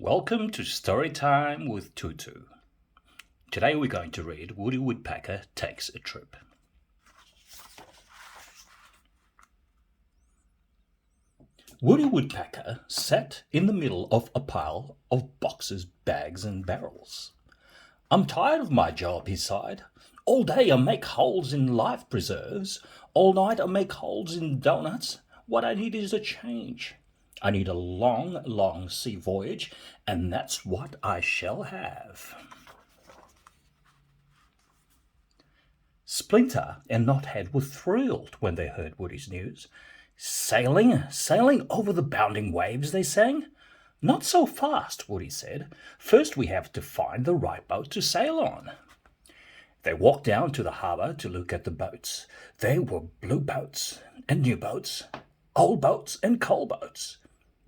Welcome to Storytime with Tutu. Today we're going to read Woody Woodpecker Takes a Trip. Woody Woodpecker sat in the middle of a pile of boxes, bags, and barrels. "I'm tired of my job," he sighed. "All day I make holes in life preserves. All night I make holes in doughnuts. What I need is a change. I need a long, long sea voyage, and that's what I shall have." Splinter and Knothead were thrilled when they heard Woody's news. Sailing over the bounding waves," they sang. "Not so fast," Woody said. "First we have to find the right boat to sail on." They walked down to the harbour to look at the boats. They were blue boats and new boats, old boats and coal boats.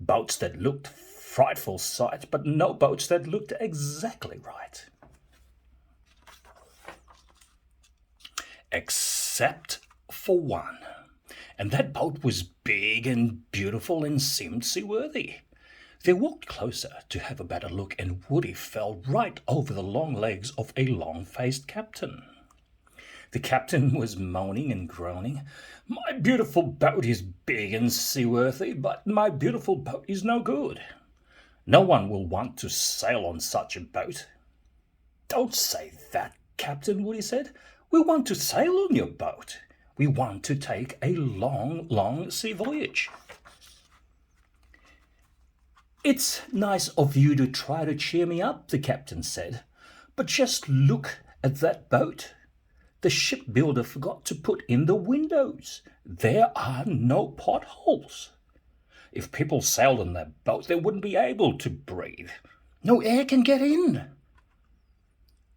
Boats that looked frightful sight, but no boats that looked exactly right. Except for one. And that boat was big and beautiful and seemed seaworthy. They walked closer to have a better look, and Woody fell right over the long legs of a long-faced captain. The captain was moaning and groaning. "My beautiful boat is big and seaworthy, but my beautiful boat is no good. No one will want to sail on such a boat." "Don't say that, Captain," Woody said. "We want to sail on your boat. We want to take a long, long sea voyage." "It's nice of you to try to cheer me up," the captain said. "But just look at that boat. The shipbuilder forgot to put in the windows. There are no potholes. If people sailed on that boat, they wouldn't be able to breathe. No air can get in."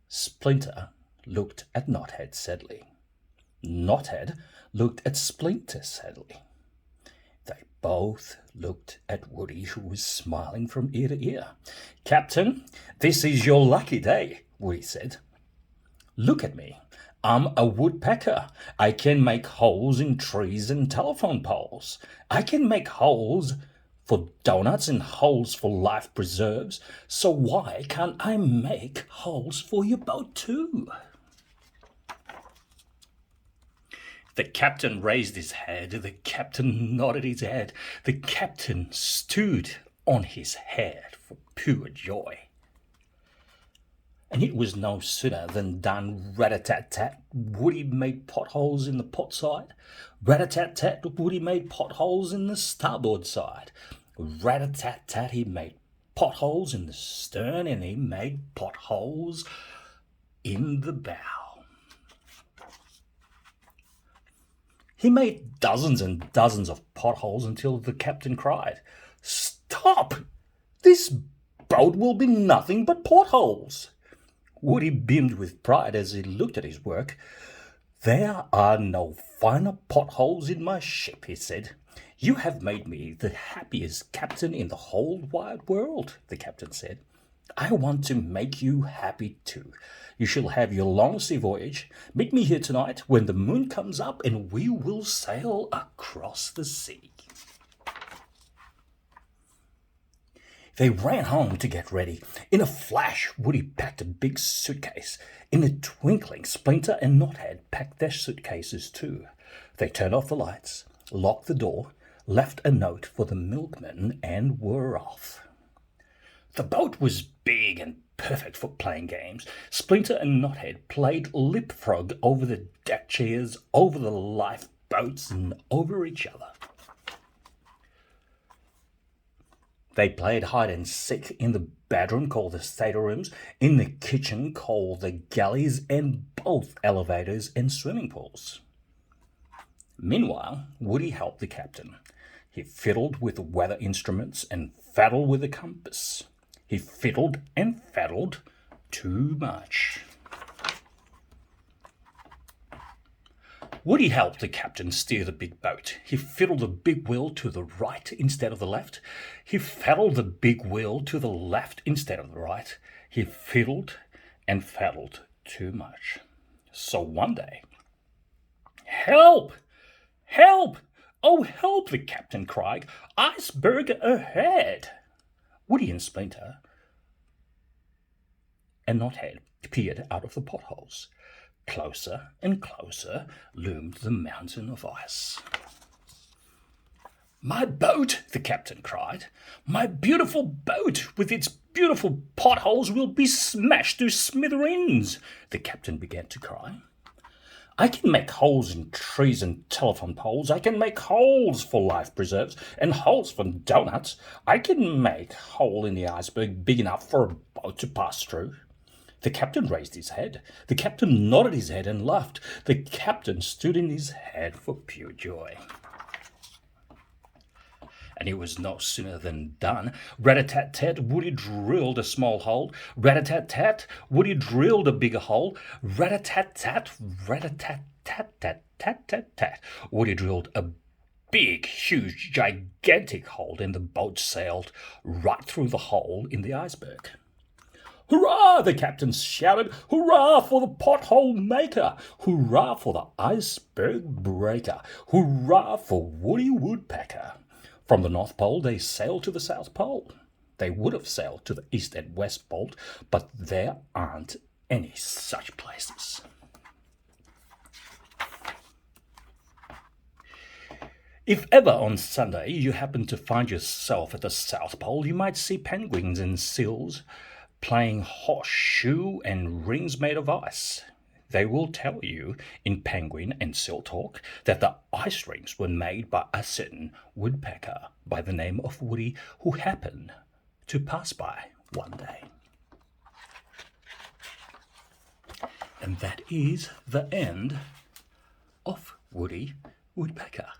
Splinter looked at Knothead sadly. Knothead looked at Splinter sadly. They both looked at Woody, who was smiling from ear to ear. "Captain, this is your lucky day," Woody said. "Look at me. I'm a woodpecker. I can make holes in trees and telephone poles. I can make holes for doughnuts and holes for life preserves. So why can't I make holes for your boat too?" The captain raised his head. The captain nodded his head. The captain stood on his head for pure joy. And it was no sooner than done. Rat-a-tat-tat, Woody made potholes in the port side. Rat-a-tat-tat, Woody made potholes in the starboard side. Rat-a-tat-tat, he made potholes in the stern, and he made potholes in the bow. He made dozens and dozens of potholes until the captain cried, "Stop! This boat will be nothing but potholes." Woody beamed with pride as he looked at his work. "There are no finer potholes in my ship," he said. "You have made me the happiest captain in the whole wide world," the captain said. "I want to make you happy too. You shall have your long sea voyage. Meet me here tonight when the moon comes up, and we will sail across the sea." They ran home to get ready. In a flash, Woody packed a big suitcase. In a twinkling, Splinter and Knothead packed their suitcases too. They turned off the lights, locked the door, left a note for the milkman, and were off. The boat was big and perfect for playing games. Splinter and Knothead played leapfrog over the deck chairs, over the lifeboats, and over each other. They played hide and seek in the bedroom called the staterooms, in the kitchen called the galleys, and both elevators and swimming pools. Meanwhile, Woody helped the captain. He fiddled with the weather instruments and faddled with the compass. He fiddled and faddled too much. Woody helped the captain steer the big boat. He fiddled the big wheel to the right instead of the left. He faddled the big wheel to the left instead of the right. He fiddled and faddled too much. So one day, "Help! Help! Oh, help!" the captain cried. "Iceberg ahead!" Woody and Splinter and Knothead peered out of the potholes. Closer and closer loomed the mountain of ice. "My boat!" the captain cried. "My beautiful boat with its beautiful potholes will be smashed to smithereens!" The captain began to cry. "I can make holes in trees and telephone poles. I can make holes for life preserves and holes for donuts. I can make a hole in the iceberg big enough for a boat to pass through." The captain raised his head. The captain nodded his head and laughed. The captain stood in his head for pure joy. And it was no sooner than done. Rat-a-tat-tat, Woody drilled a small hole. Rat-a-tat-tat, Woody drilled a bigger hole. Rat-a-tat-tat, rat-a-tat-tat-tat-tat-tat-tat. Woody drilled a big, huge, gigantic hole, and the boat sailed right through the hole in the iceberg. "Hurrah!" the captain shouted. "Hurrah for the pothole maker! Hurrah for the iceberg breaker! Hurrah for Woody Woodpecker!" From the North Pole they sailed to the South Pole. They would have sailed to the East and West Pole, but there aren't any such places. If ever on Sunday you happen to find yourself at the South Pole, you might see penguins and seals playing horseshoe and rings made of ice. They will tell you in penguin and seal talk that the ice rings were made by a certain woodpecker by the name of Woody, who happened to pass by one day. And that is the end of Woody Woodpecker.